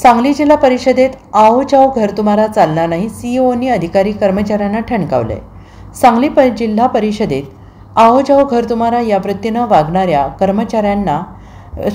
सांगली जिल्हा परिषदेत आओ जाओ घर तुम्हारा चालणार नाही, सीईओनी अधिकारी कर्मचाऱ्यांना ठणकावलंय। सांगली जिल्हा परिषदेत आओ जाओ घर तुम्हारा या वृत्तीनं वागणाऱ्या कर्मचाऱ्यांना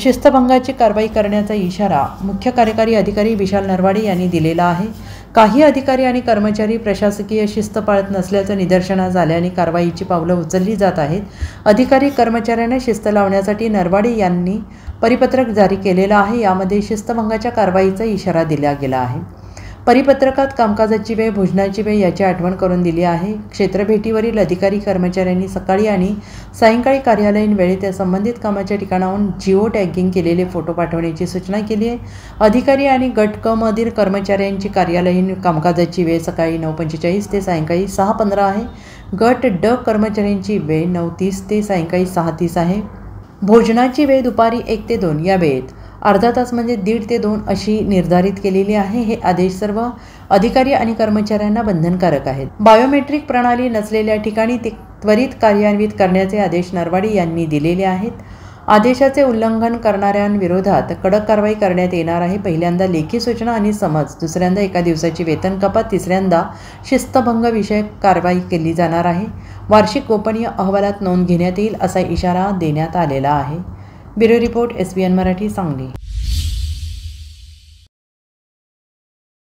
शिस्तभंगाची कारवाई करण्याचा इशारा मुख्य कार्यकारी अधिकारी विशाल नरवाडे यांनी दिलेला आहे। काही अधिकारी आणि कर्मचारी प्रशासकीय शिस्त पाळत नसल्याचं निदर्शनास आल्याने कारवाईची पावलं उचलली जात आहेत। अधिकारी कर्मचाऱ्यांना शिस्त लावण्यासाठी नरवाडे यांनी परिपत्रक जारी केलेलं आहे। यामध्ये शिस्तभंगाच्या कारवाईचा इशारा दिला गेला आहे। परिपत्रकात कामकाजाची वेळ, भोजनाची वेळ याची आठवण करून दिली आहे। क्षेत्रभेटीवरील अधिकारी कर्मचाऱ्यांनी सकाळी आणि सायंकाळी कार्यालयीन वेळेत त्या संबंधित कामाच्या ठिकाणाहून जिओ टॅगिंग केलेले फोटो पाठवण्याची सूचना केली आहे। अधिकारी आणि गट क मधील कर्मचाऱ्यांची कार्यालयीन कामकाजाची वेळ सकाळी 9:45 ते सायंकाळी 6:15 आहे। गट ड कर्मचाऱ्यांची वेळ 9:30 ते सायंकाळी 6:30 आहे। भोजनाची वेळ दुपारी 1 ते 2 या वेळेत अर्धा तास म्हणजे 1:30 ते 2 अशी निर्धारित केलेली आहे। हे आदेश सर्व अधिकारी आणि कर्मचाऱ्यांना बंधनकारक आहेत। बायोमेट्रिक प्रणाली नसलेल्या ठिकाणी ते त्वरित कार्यान्वित करण्याचे आदेश नरवाडे यांनी दिलेले आहेत। आदेशाचे उल्लंघन करणाऱ्यांविरोधात कडक कारवाई करण्यात येणार आहे। पहिल्यांदा लेखी सूचना आणि समज, दुसऱ्यांदा 1 दिवसाची वेतन कपात, तिसऱ्यांदा शिस्तभंग विषयक कारवाई केली जाणार आहे। वार्षिक गोपनीय अहवालात नोंद घेण्यात येईल असा इशारा देण्यात आलेला आहे। Bureau report, SBN Marathi, Sangli.